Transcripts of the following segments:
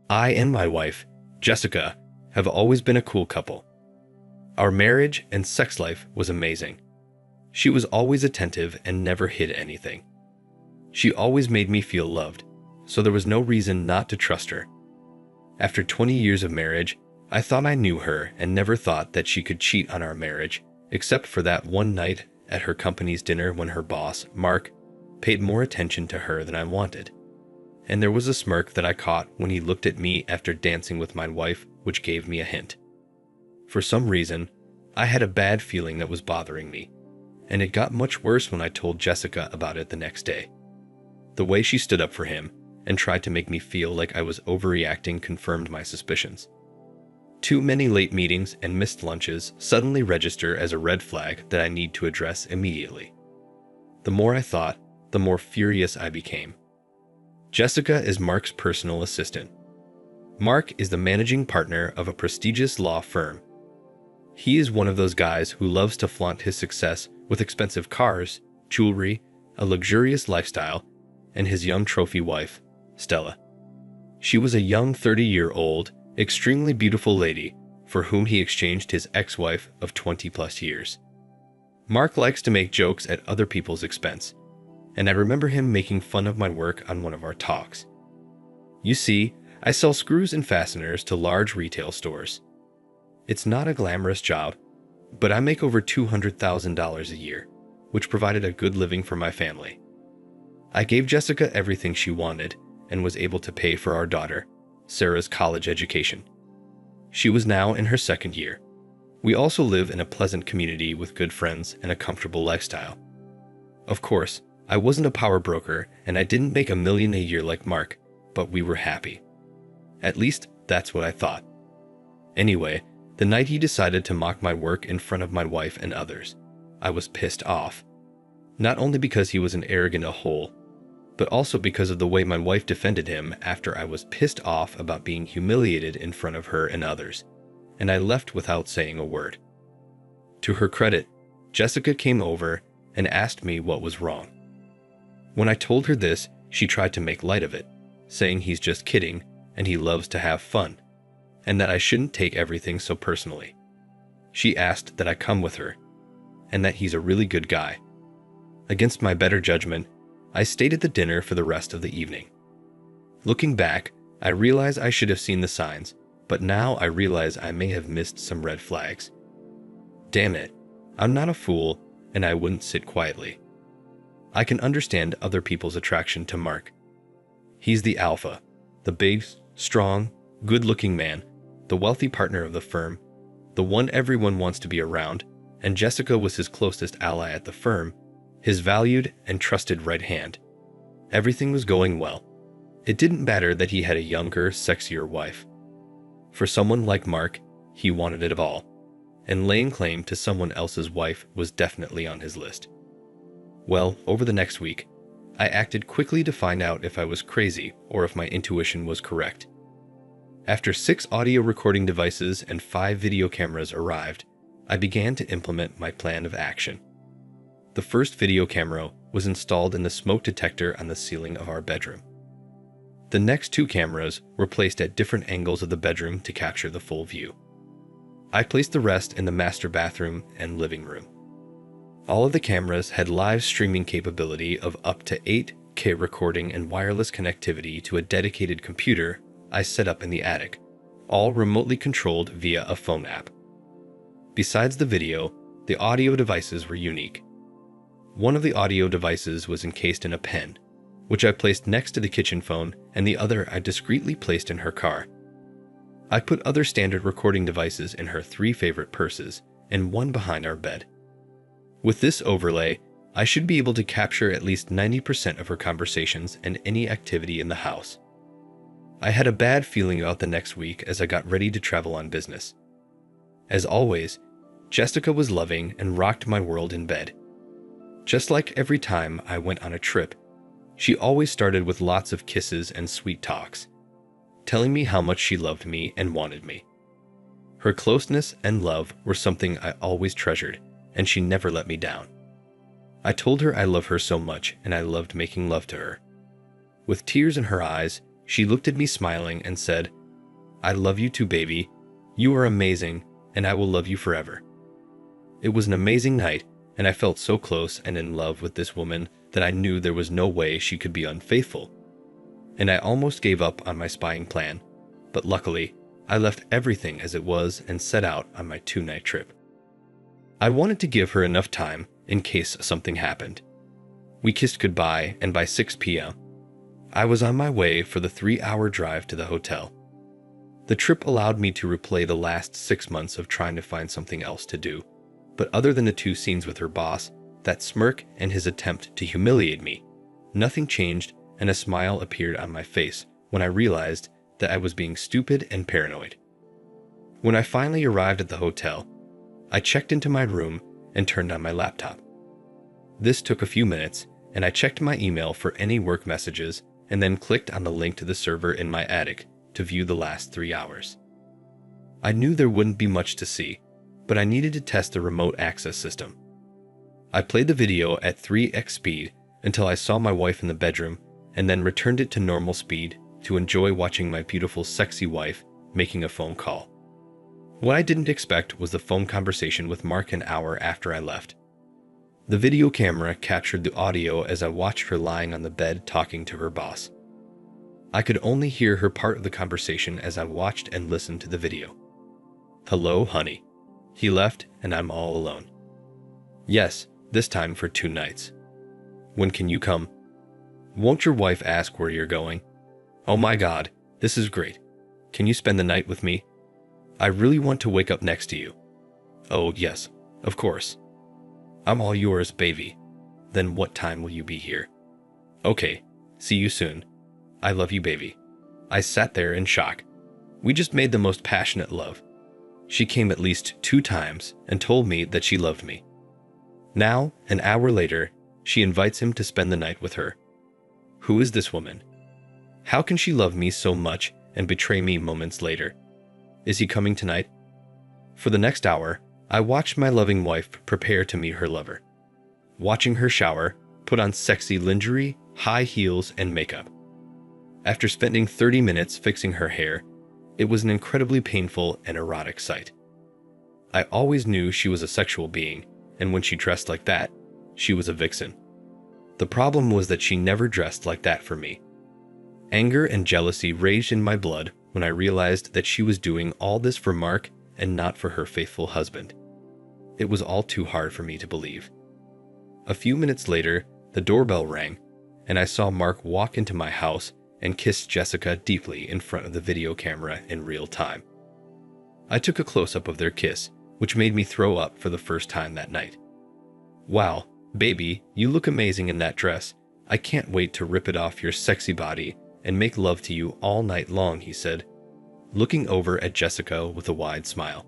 I and my wife, Jessica, have always been a cool couple. Our marriage and sex life was amazing. She was always attentive and never hid anything. She always made me feel loved, so there was no reason not to trust her. After 20 years of marriage, I thought I knew her and never thought that she could cheat on our marriage, except for that one night at her company's dinner when her boss, Mark, paid more attention to her than I wanted. And there was a smirk that I caught when he looked at me after dancing with my wife, which gave me a hint. For some reason, I had a bad feeling that was bothering me, and it got much worse when I told Jessica about it the next day. The way she stood up for him and tried to make me feel like I was overreacting confirmed my suspicions. Too many late meetings and missed lunches suddenly register as a red flag that I need to address immediately. The more I thought, the more furious I became. Jessica is Mark's personal assistant. Mark is the managing partner of a prestigious law firm. He is one of those guys who loves to flaunt his success with expensive cars, jewelry, a luxurious lifestyle, and his young trophy wife, Stella. She was a young 30-year-old, extremely beautiful lady for whom he exchanged his ex-wife of 20-plus years. Mark likes to make jokes at other people's expense, and I remember him making fun of my work on one of our talks. You see, I sell screws and fasteners to large retail stores. It's not a glamorous job, but I make over $200,000 a year, which provided a good living for my family. I gave Jessica everything she wanted and was able to pay for our daughter, Sarah's college education. She was now in her second year. We also live in a pleasant community with good friends and a comfortable lifestyle. Of course, I wasn't a power broker and I didn't make $1 million a year like Mark, but we were happy. At least, that's what I thought. Anyway, the night he decided to mock my work in front of my wife and others, I was pissed off. Not only because he was an arrogant a-hole, but also because of the way my wife defended him after I was pissed off about being humiliated in front of her and others, and I left without saying a word. To her credit, Jessica came over and asked me what was wrong. When I told her this, she tried to make light of it, saying he's just kidding and he loves to have fun, and that I shouldn't take everything so personally. She asked that I come with her, and that he's a really good guy. Against my better judgment, I stayed at the dinner for the rest of the evening. Looking back, I realize I should have seen the signs, but now I realize I may have missed some red flags. Damn it, I'm not a fool, and I wouldn't sit quietly. I can understand other people's attraction to Mark. He's the alpha, the big, strong, good-looking man, the wealthy partner of the firm, the one everyone wants to be around, and Jessica was his closest ally at the firm, his valued and trusted right hand. Everything was going well. It didn't matter that he had a younger, sexier wife. For someone like Mark, he wanted it all, and laying claim to someone else's wife was definitely on his list. Well, over the next week, I acted quickly to find out if I was crazy or if my intuition was correct. After 6 audio recording devices and 5 video cameras arrived, I began to implement my plan of action. The first video camera was installed in the smoke detector on the ceiling of our bedroom. The next 2 cameras were placed at different angles of the bedroom to capture the full view. I placed the rest in the master bathroom and living room. All of the cameras had live streaming capability of up to 8K recording and wireless connectivity to a dedicated computer I set up in the attic, all remotely controlled via a phone app. Besides the video, the audio devices were unique. One of the audio devices was encased in a pen, which I placed next to the kitchen phone, and the other I discreetly placed in her car. I put other standard recording devices in her 3 favorite purses, and one behind our bed. With this overlay, I should be able to capture at least 90% of her conversations and any activity in the house. I had a bad feeling about the next week as I got ready to travel on business. As always, Jessica was loving and rocked my world in bed. Just like every time I went on a trip, she always started with lots of kisses and sweet talks, telling me how much she loved me and wanted me. Her closeness and love were something I always treasured, and she never let me down. I told her I love her so much and I loved making love to her. With tears in her eyes, she looked at me smiling and said, I love you too, baby. You are amazing, and I will love you forever. It was an amazing night, and I felt so close and in love with this woman that I knew there was no way she could be unfaithful. And I almost gave up on my spying plan, but luckily, I left everything as it was and set out on my 2-night trip. I wanted to give her enough time in case something happened. We kissed goodbye, and by 6 p.m., I was on my way for the 3-hour drive to the hotel. The trip allowed me to replay the last 6 months of trying to find something else to do, but other than the 2 scenes with her boss, that smirk and his attempt to humiliate me, nothing changed, and a smile appeared on my face when I realized that I was being stupid and paranoid. When I finally arrived at the hotel, I checked into my room and turned on my laptop. This took a few minutes, and I checked my email for any work messages and then clicked on the link to the server in my attic to view the last 3 hours. I knew there wouldn't be much to see, but I needed to test the remote access system. I played the video at 3x speed until I saw my wife in the bedroom and then returned it to normal speed to enjoy watching my beautiful, sexy wife making a phone call. What I didn't expect was the phone conversation with Mark an hour after I left. The video camera captured the audio as I watched her lying on the bed talking to her boss. I could only hear her part of the conversation as I watched and listened to the video. "Hello, honey. He left and I'm all alone. Yes, this time for 2 nights. When can you come? Won't your wife ask where you're going? Oh my God, this is great. Can you spend the night with me? I really want to wake up next to you. Oh yes, of course. I'm all yours, baby. Then what time will you be here? Okay, see you soon. I love you, baby." I sat there in shock. We just made the most passionate love. She came at least 2 times and told me that she loved me. Now, an hour later, she invites him to spend the night with her. Who is this woman? How can she love me so much and betray me moments later? Is he coming tonight? For the next hour, I watched my loving wife prepare to meet her lover. Watching her shower, put on sexy lingerie, high heels, and makeup. After spending 30 minutes fixing her hair, it was an incredibly painful and erotic sight. I always knew she was a sexual being, and when she dressed like that, she was a vixen. The problem was that she never dressed like that for me. Anger and jealousy raged in my blood when I realized that she was doing all this for Mark and not for her faithful husband. It was all too hard for me to believe. A few minutes later, the doorbell rang, and I saw Mark walk into my house and kiss Jessica deeply in front of the video camera in real time. I took a close-up of their kiss, which made me throw up for the first time that night. "Wow, baby, you look amazing in that dress. I can't wait to rip it off your sexy body and make love to you all night long," he said, looking over at Jessica with a wide smile.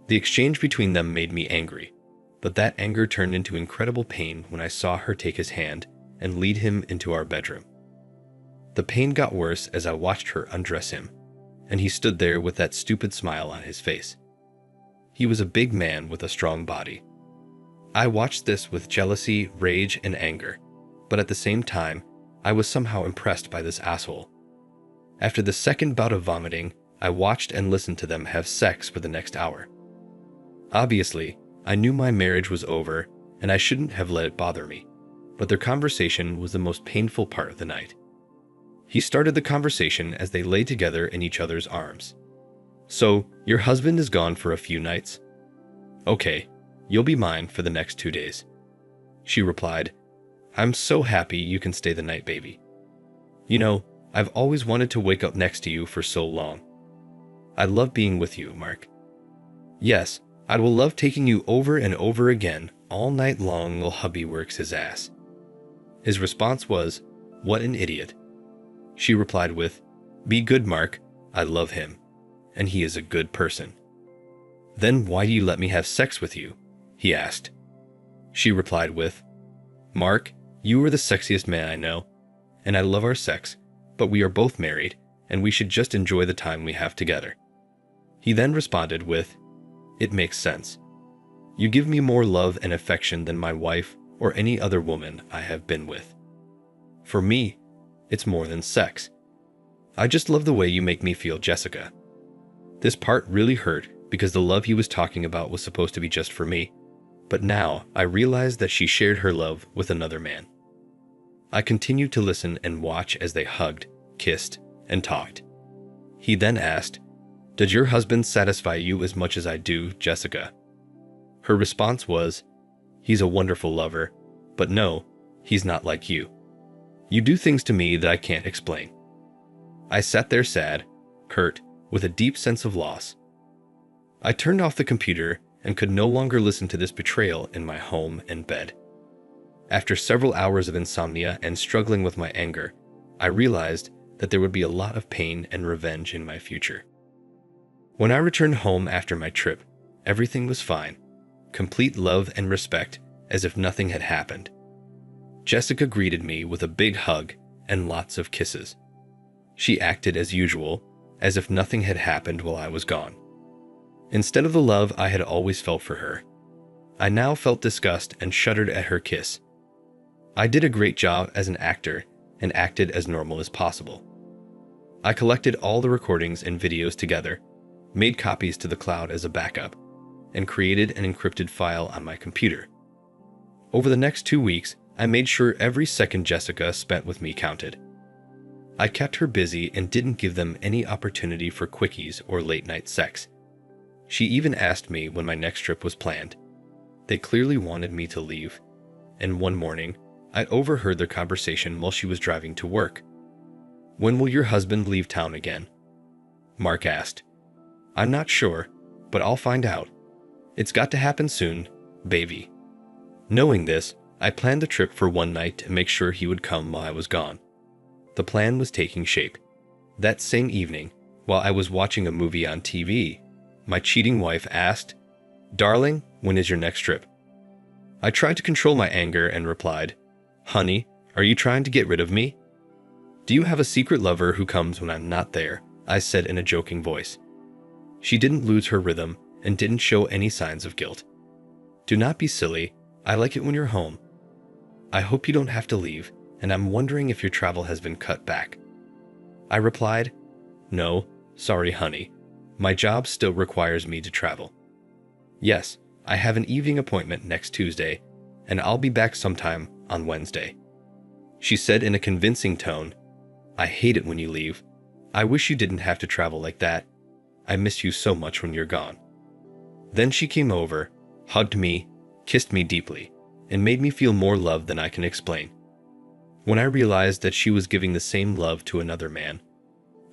The exchange between them made me angry, but that anger turned into incredible pain when I saw her take his hand and lead him into our bedroom. The pain got worse as I watched her undress him, and he stood there with that stupid smile on his face. He was a big man with a strong body. I watched this with jealousy, rage, and anger, but at the same time, I was somehow impressed by this asshole. After the second bout of vomiting, I watched and listened to them have sex for the next hour. Obviously, I knew my marriage was over, and I shouldn't have let it bother me, but their conversation was the most painful part of the night. He started the conversation as they lay together in each other's arms. "So, your husband is gone for a few nights? Okay, you'll be mine for the next 2 days." She replied, "I'm so happy you can stay the night, baby. You know, I've always wanted to wake up next to you for so long. I love being with you, Mark. Yes, I will love taking you over and over again all night long while hubby works his ass." His response was, "What an idiot." She replied with, "Be good, Mark. I love him, and he is a good person." "Then why do you let me have sex with you?" he asked. She replied with, "Mark, you are the sexiest man I know, and I love our sex, but we are both married, and we should just enjoy the time we have together." He then responded with, "It makes sense. You give me more love and affection than my wife or any other woman I have been with. For me, it's more than sex. I just love the way you make me feel, Jessica. This part really hurt because the love he was talking about was supposed to be just for me, but now I realized that she shared her love with another man. I continued to listen and watch as they hugged, kissed, and talked. He then asked, "Does your husband satisfy you as much as I do, Jessica?" Her response was, "He's a wonderful lover, but no, he's not like you. You do things to me that I can't explain." I sat there sad, hurt, with a deep sense of loss. I turned off the computer and could no longer listen to this betrayal in my home and bed. After several hours of insomnia and struggling with my anger, I realized that there would be a lot of pain and revenge in my future. When I returned home after my trip, everything was fine, complete love and respect, as if nothing had happened. Jessica greeted me with a big hug and lots of kisses. She acted as usual, as if nothing had happened while I was gone. Instead of the love I had always felt for her, I now felt disgust and shuddered at her kiss. I did a great job as an actor and acted as normal as possible. I collected all the recordings and videos together, made copies to the cloud as a backup, and created an encrypted file on my computer. Over the next 2 weeks, I made sure every second Jessica spent with me counted. I kept her busy and didn't give them any opportunity for quickies or late-night sex. She even asked me when my next trip was planned. They clearly wanted me to leave, and one morning, I overheard their conversation while she was driving to work. "When will your husband leave town again?" Mark asked. "I'm not sure, but I'll find out. It's got to happen soon, baby." Knowing this, I planned the trip for one night to make sure he would come while I was gone. The plan was taking shape. That same evening, while I was watching a movie on TV, my cheating wife asked, "Darling, when is your next trip?" I tried to control my anger and replied, "Honey, are you trying to get rid of me?" "Do you have a secret lover who comes when I'm not there?" I said in a joking voice. She didn't lose her rhythm and didn't show any signs of guilt. "Do not be silly. I like it when you're home. I hope you don't have to leave, and I'm wondering if your travel has been cut back." I replied, "No, sorry honey. My job still requires me to travel. Yes, I have an evening appointment next Tuesday, and I'll be back sometime on Wednesday." She said in a convincing tone, "I hate it when you leave. I wish you didn't have to travel like that. I miss you so much when you're gone." Then she came over, hugged me, kissed me deeply, and made me feel more love than I can explain. When I realized that she was giving the same love to another man,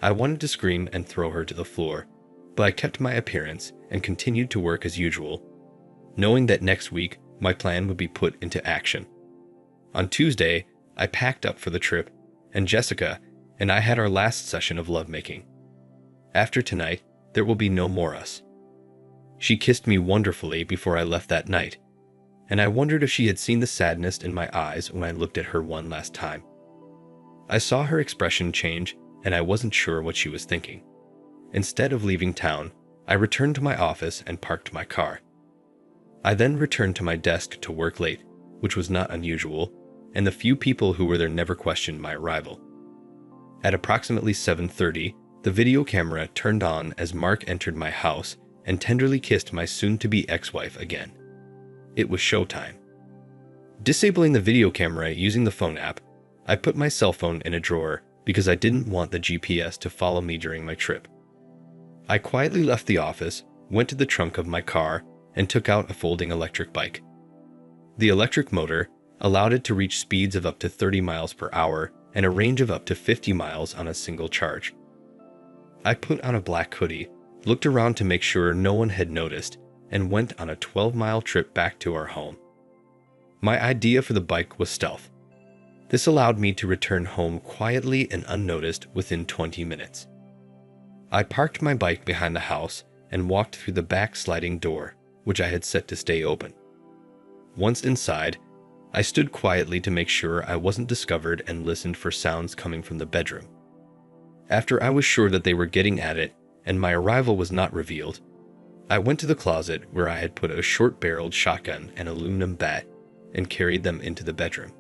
I wanted to scream and throw her to the floor, but I kept my appearance and continued to work as usual, knowing that next week my plan would be put into action. On Tuesday, I packed up for the trip, and Jessica and I had our last session of lovemaking. After tonight, there will be no more us. She kissed me wonderfully before I left that night, and I wondered if she had seen the sadness in my eyes when I looked at her one last time. I saw her expression change, and I wasn't sure what she was thinking. Instead of leaving town, I returned to my office and parked my car. I then returned to my desk to work late, which was not unusual, and the few people who were there never questioned my arrival. At approximately 7:30, the video camera turned on as Mark entered my house and tenderly kissed my soon-to-be ex-wife again. It was showtime. Disabling the video camera using the phone app, I put my cell phone in a drawer because I didn't want the GPS to follow me during my trip. I quietly left the office, went to the trunk of my car, and took out a folding electric bike. The electric motor allowed it to reach speeds of up to 30 miles per hour and a range of up to 50 miles on a single charge. I put on a black hoodie, looked around to make sure no one had noticed, and went on a 12-mile trip back to our home. My idea for the bike was stealth. This allowed me to return home quietly and unnoticed within 20 minutes. I parked my bike behind the house and walked through the back sliding door, which I had set to stay open. Once inside, I stood quietly to make sure I wasn't discovered and listened for sounds coming from the bedroom. After I was sure that they were getting at it and my arrival was not revealed, I went to the closet where I had put a short-barreled shotgun and aluminum bat and carried them into the bedroom.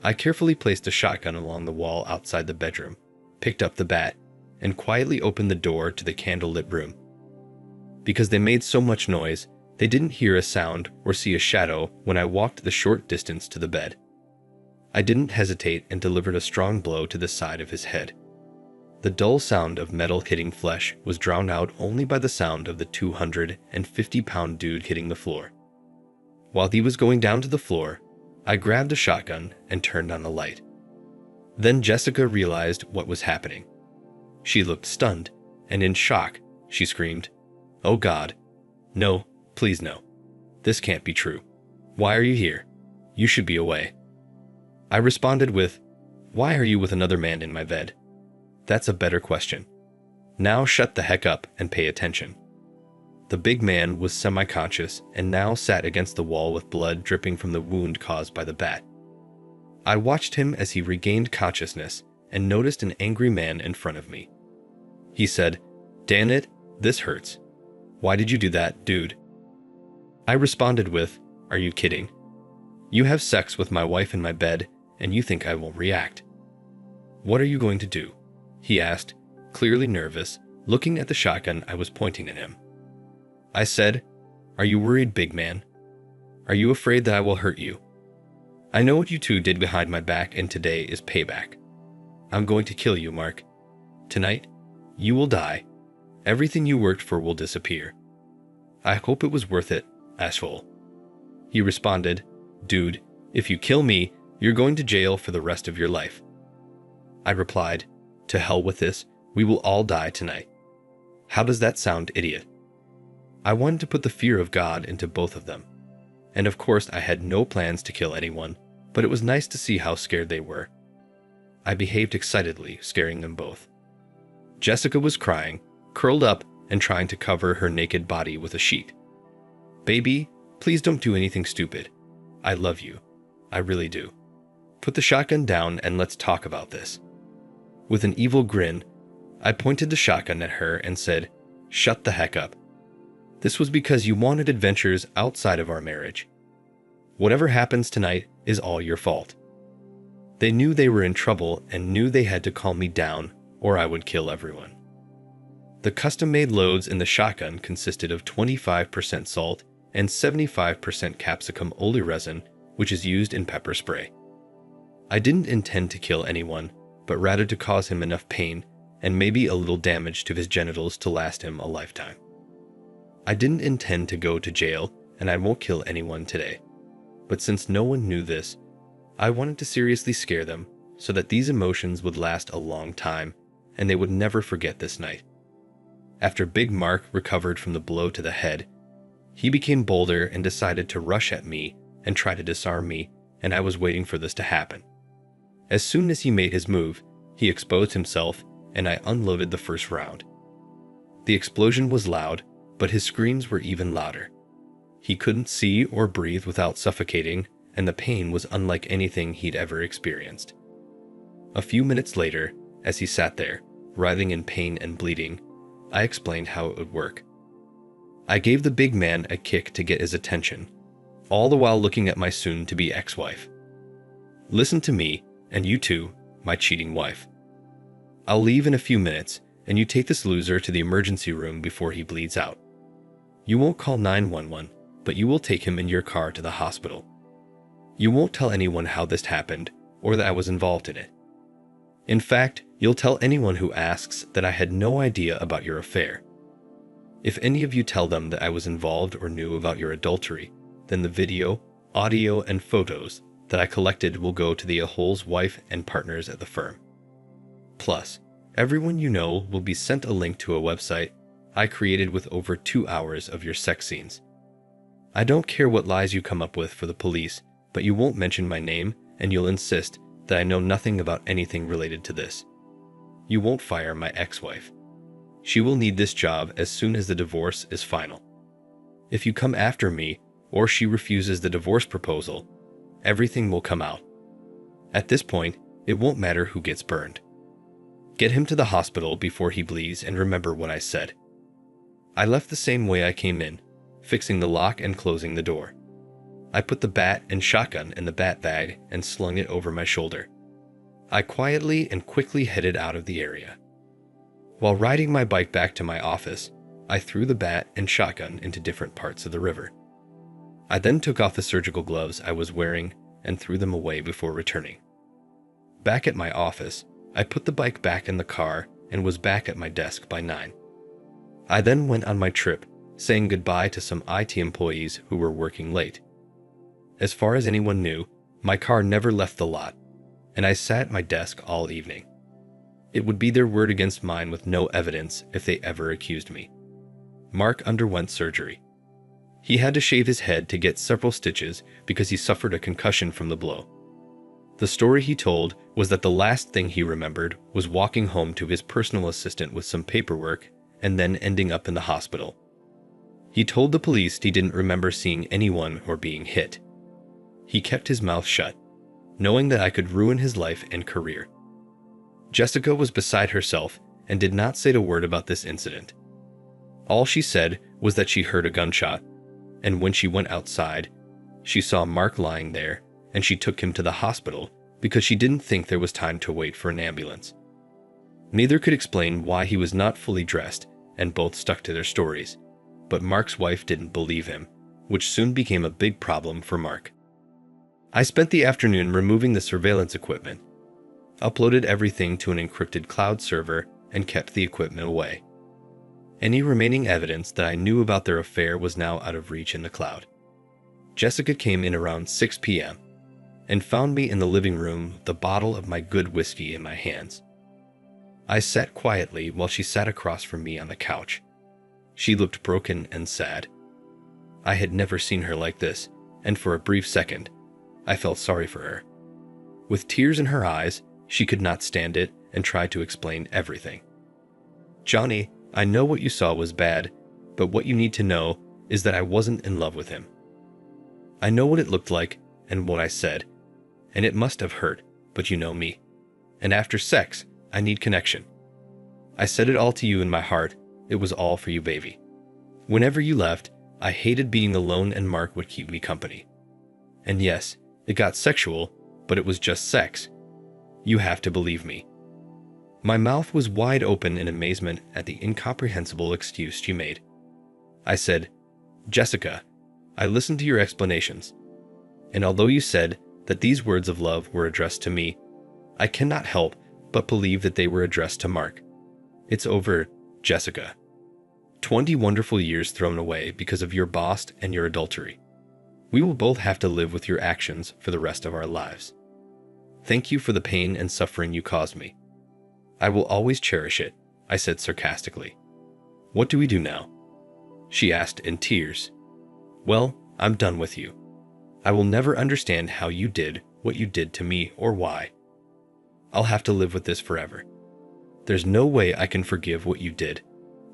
I carefully placed a shotgun along the wall outside the bedroom, picked up the bat, and quietly opened the door to the candlelit room. Because they made so much noise, they didn't hear a sound or see a shadow when I walked the short distance to the bed. I didn't hesitate and delivered a strong blow to the side of his head. The dull sound of metal hitting flesh was drowned out only by the sound of the 250-pound dude hitting the floor. While he was going down to the floor, I grabbed a shotgun and turned on the light. Then Jessica realized what was happening. She looked stunned, and in shock, she screamed, "Oh God. No, please no. This can't be true. Why are you here? You should be away." I responded with, "Why are you with another man in my bed? That's a better question. Now shut the heck up and pay attention." The big man was semi-conscious and now sat against the wall with blood dripping from the wound caused by the bat. I watched him as he regained consciousness and noticed an angry man in front of me. He said, "Damn it, this hurts. Why did you do that, dude?" I responded with, "Are you kidding? You have sex with my wife in my bed, and you think I won't react. What are you going to do?" he asked, clearly nervous, looking at the shotgun I was pointing at him. I said, "Are you worried, big man? Are you afraid that I will hurt you? I know what you two did behind my back, and today is payback. I'm going to kill you, Mark. Tonight, you will die. Everything you worked for will disappear. I hope it was worth it, asshole." He responded, "Dude, if you kill me, you're going to jail for the rest of your life." I replied, "To hell with this, we will all die tonight. How does that sound, idiot?" I wanted to put the fear of God into both of them. And of course I had no plans to kill anyone, but it was nice to see how scared they were. I behaved excitedly, scaring them both. Jessica was crying, curled up and trying to cover her naked body with a sheet. "Baby, please don't do anything stupid. I love you. I really do. Put the shotgun down and let's talk about this." With an evil grin, I pointed the shotgun at her and said, "Shut the heck up. This was because you wanted adventures outside of our marriage. Whatever happens tonight is all your fault." They knew they were in trouble and knew they had to calm me down or I would kill everyone. The custom-made loads in the shotgun consisted of 25% salt and 75% capsicum oleoresin, which is used in pepper spray. I didn't intend to kill anyone, but rather to cause him enough pain and maybe a little damage to his genitals to last him a lifetime. I didn't intend to go to jail, and I won't kill anyone today. But since no one knew this, I wanted to seriously scare them so that these emotions would last a long time and they would never forget this night. After Big Mark recovered from the blow to the head, he became bolder and decided to rush at me and try to disarm me, and I was waiting for this to happen. As soon as he made his move, he exposed himself and I unloaded the first round. The explosion was loud, but his screams were even louder. He couldn't see or breathe without suffocating, and the pain was unlike anything he'd ever experienced. A few minutes later, as he sat there, writhing in pain and bleeding, I explained how it would work. I gave the big man a kick to get his attention, all the while looking at my soon-to-be ex-wife. "Listen to me, and you too, my cheating wife. I'll leave in a few minutes, and you take this loser to the emergency room before he bleeds out. You won't call 911, but you will take him in your car to the hospital. You won't tell anyone how this happened, or that I was involved in it. In fact, you'll tell anyone who asks that I had no idea about your affair. If any of you tell them that I was involved or knew about your adultery, then the video, audio, and photos that I collected will go to the Ahole's wife and partners at the firm. Plus, everyone you know will be sent a link to a website I created with over 2 hours of your sex scenes. I don't care what lies you come up with for the police, but you won't mention my name and you'll insist that I know nothing about anything related to this. You won't fire my ex-wife. She will need this job as soon as the divorce is final. If you come after me or she refuses the divorce proposal, everything will come out. At this point, it won't matter who gets burned. Get him to the hospital before he bleeds and remember what I said." I left the same way I came in, fixing the lock and closing the door. I put the bat and shotgun in the bat bag and slung it over my shoulder. I quietly and quickly headed out of the area. While riding my bike back to my office, I threw the bat and shotgun into different parts of the river. I then took off the surgical gloves I was wearing and threw them away before returning. Back at my office, I put the bike back in the car and was back at my desk by 9. I then went on my trip, saying goodbye to some IT employees who were working late. As far as anyone knew, my car never left the lot, and I sat at my desk all evening. It would be their word against mine with no evidence if they ever accused me. Mark underwent surgery. He had to shave his head to get several stitches because he suffered a concussion from the blow. The story he told was that the last thing he remembered was walking home to his personal assistant with some paperwork and then ending up in the hospital. He told the police he didn't remember seeing anyone or being hit. He kept his mouth shut, knowing that I could ruin his life and career. Jessica was beside herself and did not say a word about this incident. All she said was that she heard a gunshot, and when she went outside, she saw Mark lying there, and she took him to the hospital because she didn't think there was time to wait for an ambulance. Neither could explain why he was not fully dressed, and both stuck to their stories, but Mark's wife didn't believe him, which soon became a big problem for Mark. I spent the afternoon removing the surveillance equipment, uploaded everything to an encrypted cloud server, and kept the equipment away. Any remaining evidence that I knew about their affair was now out of reach in the cloud. Jessica came in around 6 p.m. and found me in the living room with the bottle of my good whiskey in my hands. I sat quietly while she sat across from me on the couch. She looked broken and sad. I had never seen her like this, and for a brief second, I felt sorry for her. With tears in her eyes, she could not stand it and tried to explain everything. "Johnny, I know what you saw was bad, but what you need to know is that I wasn't in love with him. I know what it looked like and what I said, and it must have hurt, but you know me. And after sex, I need connection. I said it all to you in my heart. It was all for you, baby. Whenever you left, I hated being alone and Mark would keep me company. And yes, it got sexual, but it was just sex. You have to believe me." My mouth was wide open in amazement at the incomprehensible excuse she made. I said, "Jessica, I listened to your explanations, and although you said that these words of love were addressed to me, I cannot help but believe that they were addressed to Mark. It's over, Jessica. 20 wonderful years thrown away because of your boss and your adultery. We will both have to live with your actions for the rest of our lives. Thank you for the pain and suffering you caused me. I will always cherish it," I said sarcastically. "What do we do now?" she asked in tears. "Well, I'm done with you. I will never understand how you did what you did to me or why. I'll have to live with this forever. There's no way I can forgive what you did,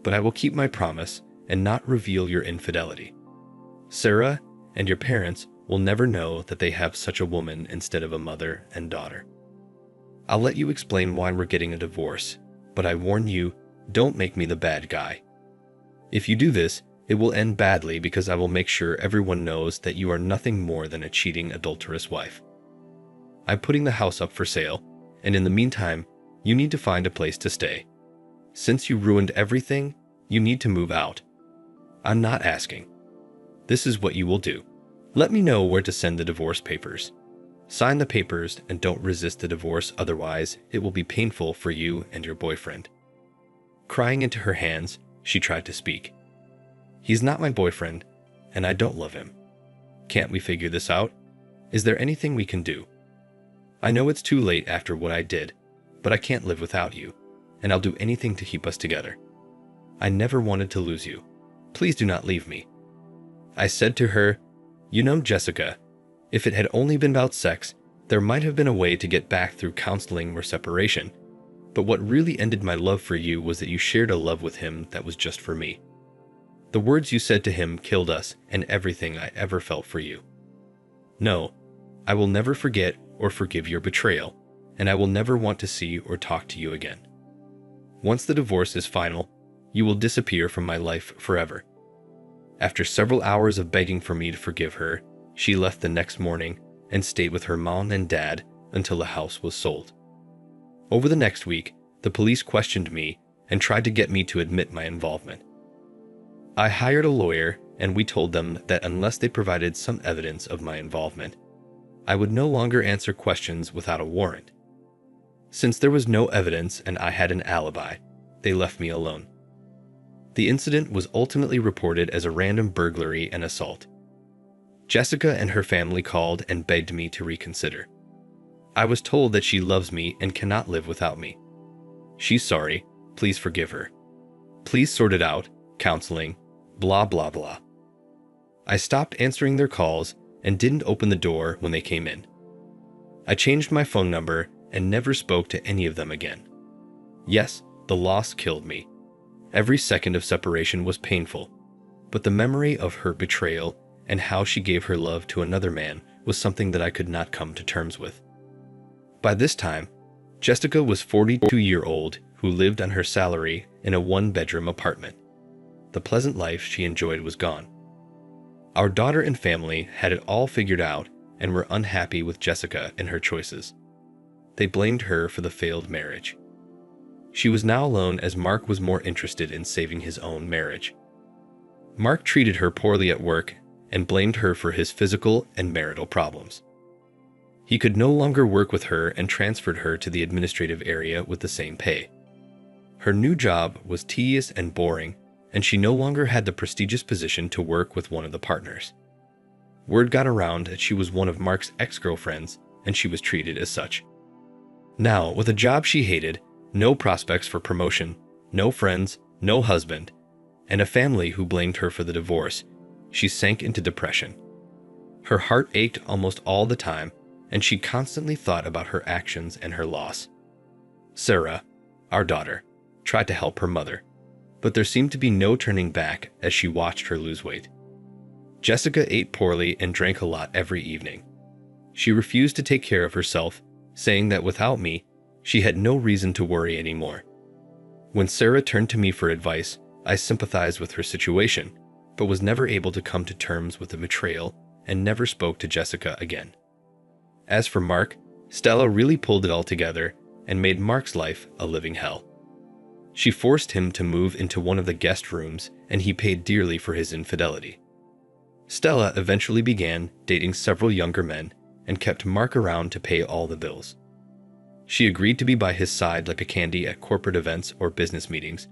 but I will keep my promise and not reveal your infidelity. Sarah and your parents will never know that they have such a woman instead of a mother and daughter. I'll let you explain why we're getting a divorce, but I warn you, don't make me the bad guy. If you do this, it will end badly because I will make sure everyone knows that you are nothing more than a cheating, adulterous wife. I'm putting the house up for sale, and in the meantime, you need to find a place to stay. Since you ruined everything, you need to move out. I'm not asking. This is what you will do. Let me know where to send the divorce papers. Sign the papers and don't resist the divorce, otherwise it will be painful for you and your boyfriend." Crying into her hands, she tried to speak. "He's not my boyfriend, and I don't love him. Can't we figure this out? Is there anything we can do? I know it's too late after what I did, but I can't live without you, and I'll do anything to keep us together. I never wanted to lose you. Please do not leave me." I said to her, "You know, Jessica, if it had only been about sex, there might have been a way to get back through counseling or separation. But what really ended my love for you was that you shared a love with him that was just for me. The words you said to him killed us and everything I ever felt for you. No, I will never forget or forgive your betrayal, and I will never want to see or talk to you again. Once the divorce is final, you will disappear from my life forever." After several hours of begging for me to forgive her, she left the next morning and stayed with her mom and dad until the house was sold. Over the next week, the police questioned me and tried to get me to admit my involvement. I hired a lawyer, and we told them that unless they provided some evidence of my involvement, I would no longer answer questions without a warrant. Since there was no evidence and I had an alibi, they left me alone. The incident was ultimately reported as a random burglary and assault. Jessica and her family called and begged me to reconsider. I was told that she loves me and cannot live without me. She's sorry, please forgive her. Please sort it out, counseling, blah blah blah. I stopped answering their calls and didn't open the door when they came in. I changed my phone number and never spoke to any of them again. Yes, the loss killed me. Every second of separation was painful, but the memory of her betrayal and how she gave her love to another man was something that I could not come to terms with. By this time, Jessica was 42-year-old who lived on her salary in a one-bedroom apartment. The pleasant life she enjoyed was gone. Our daughter and family had it all figured out and were unhappy with Jessica and her choices. They blamed her for the failed marriage. She was now alone as Mark was more interested in saving his own marriage. Mark treated her poorly at work and blamed her for his physical and marital problems. He could no longer work with her and transferred her to the administrative area with the same pay. Her new job was tedious and boring, and she no longer had the prestigious position to work with one of the partners. Word got around that she was one of Mark's ex-girlfriends, and she was treated as such. Now, with a job she hated, no prospects for promotion, no friends, no husband, and a family who blamed her for the divorce, she sank into depression. Her heart ached almost all the time, and she constantly thought about her actions and her loss. Sarah, our daughter, tried to help her mother, but there seemed to be no turning back as she watched her lose weight. Jessica ate poorly and drank a lot every evening. She refused to take care of herself, saying that without me, she had no reason to worry anymore. When Sarah turned to me for advice, I sympathized with her situation, but was never able to come to terms with the betrayal and never spoke to Jessica again. As for Mark, Stella really pulled it all together and made Mark's life a living hell. She forced him to move into one of the guest rooms, and he paid dearly for his infidelity. Stella eventually began dating several younger men and kept Mark around to pay all the bills. She agreed to be by his side like a candy at corporate events or business meetings,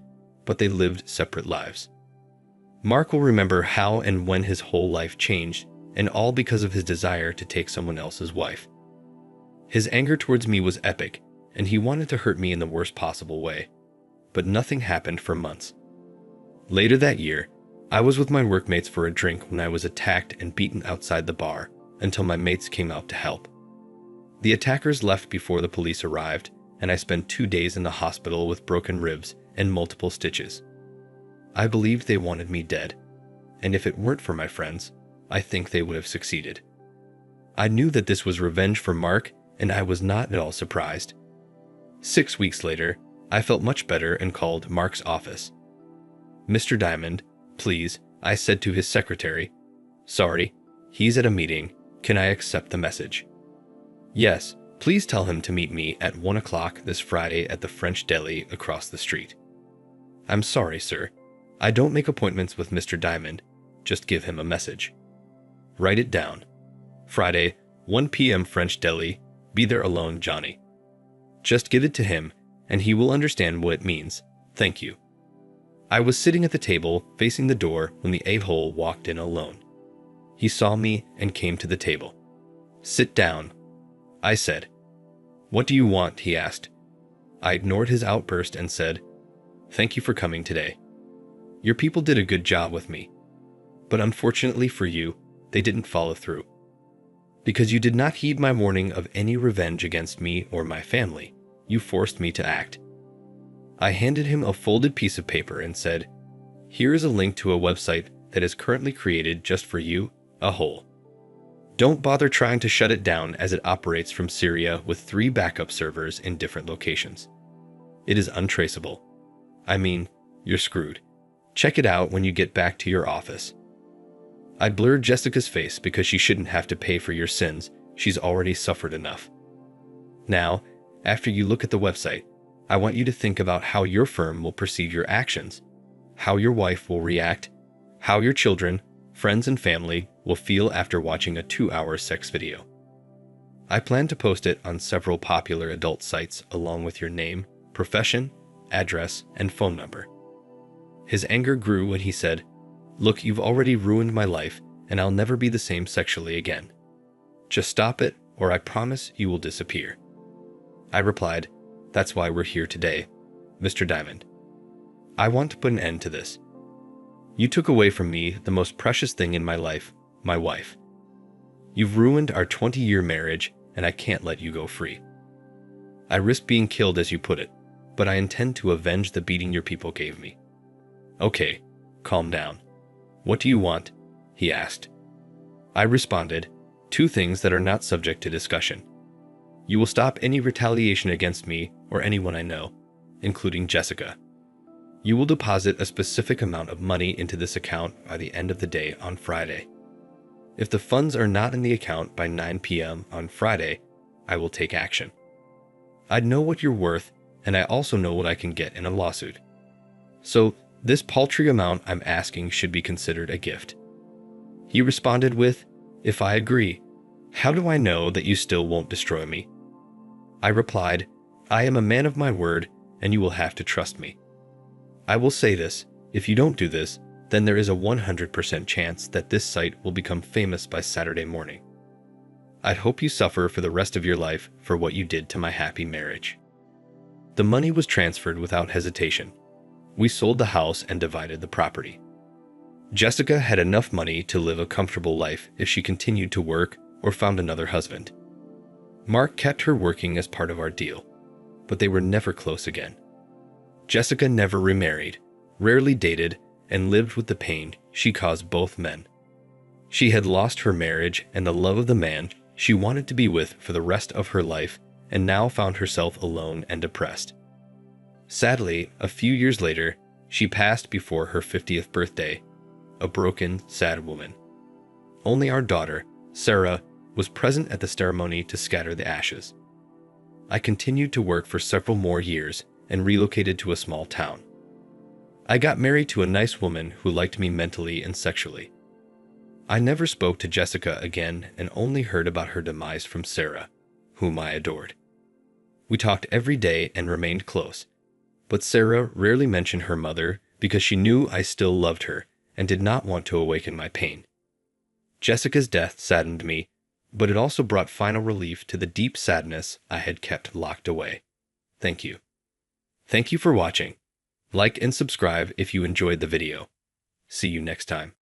but they lived separate lives. Mark will remember how and when his whole life changed, and all because of his desire to take someone else's wife. His anger towards me was epic, and he wanted to hurt me in the worst possible way, but nothing happened for months. Later that year, I was with my workmates for a drink when I was attacked and beaten outside the bar until my mates came out to help. The attackers left before the police arrived, and I spent 2 days in the hospital with broken ribs and multiple stitches. I believed they wanted me dead, and if it weren't for my friends, I think they would have succeeded. I knew that this was revenge for Mark, and I was not at all surprised. 6 weeks later, I felt much better and called Mark's office. "Mr. Diamond, please," I said to his secretary. "Sorry, he's at a meeting. Can I accept the message?" "Yes, please tell him to meet me at 1 o'clock this Friday at the French Deli across the street." "I'm sorry, sir. I don't make appointments with Mr. Diamond. Just give him a message." "Write it down. Friday, 1 p.m. French Deli. Be there alone, Johnny." Just give it to him, and he will understand what it means. Thank you. I was sitting at the table, facing the door, when the a-hole walked in alone. He saw me and came to the table. "Sit down," I said. "What do you want?" he asked. I ignored his outburst and said, "Thank you for coming today. Your people did a good job with me. But unfortunately for you, they didn't follow through. Because you did not heed my warning of any revenge against me or my family, you forced me to act." I handed him a folded piece of paper and said, "Here is a link to a website that is currently created just for you, a hole. Don't bother trying to shut it down as it operates from Syria with 3 backup servers in different locations. It is untraceable. I mean, you're screwed. Check it out when you get back to your office." I blurred Jessica's face because she shouldn't have to pay for your sins. She's already suffered enough. Now, after you look at the website, I want you to think about how your firm will perceive your actions, how your wife will react, how your children, friends, and family will feel after watching a 2-hour sex video. I plan to post it on several popular adult sites along with your name, profession, address, and phone number. His anger grew when he said, "Look, you've already ruined my life, and I'll never be the same sexually again. Just stop it, or I promise you will disappear." I replied, "That's why we're here today, Mr. Diamond. I want to put an end to this. You took away from me the most precious thing in my life, my wife. You've ruined our 20-year marriage, and I can't let you go free. I risk being killed, as you put it, but I intend to avenge the beating your people gave me." "Okay, calm down. What do you want?" he asked. I responded, "Two things that are not subject to discussion. You will stop any retaliation against me or anyone I know, including Jessica. You will deposit a specific amount of money into this account by the end of the day on Friday. If the funds are not in the account by 9 p.m. on Friday, I will take action. I know what you're worth, and I also know what I can get in a lawsuit. So this paltry amount I'm asking should be considered a gift." He responded with, "If I agree, how do I know that you still won't destroy me?" I replied, "I am a man of my word, and you will have to trust me. I will say this, if you don't do this, then there is a 100% chance that this site will become famous by Saturday morning. I'd hope you suffer for the rest of your life for what you did to my happy marriage." The money was transferred without hesitation. We sold the house and divided the property. Jessica had enough money to live a comfortable life if she continued to work or found another husband. Mark kept her working as part of our deal, but they were never close again. Jessica never remarried, rarely dated, and lived with the pain she caused both men. She had lost her marriage and the love of the man she wanted to be with for the rest of her life, and now found herself alone and depressed. Sadly, a few years later, she passed before her 50th birthday, a broken, sad woman. Only our daughter, Sarah, was present at the ceremony to scatter the ashes. I continued to work for several more years and relocated to a small town. I got married to a nice woman who liked me mentally and sexually. I never spoke to Jessica again and only heard about her demise from Sarah, whom I adored. We talked every day and remained close, but Sarah rarely mentioned her mother because she knew I still loved her and did not want to awaken my pain. Jessica's death saddened me, but it also brought final relief to the deep sadness I had kept locked away. Thank you. Thank you for watching. Like and subscribe if you enjoyed the video. See you next time.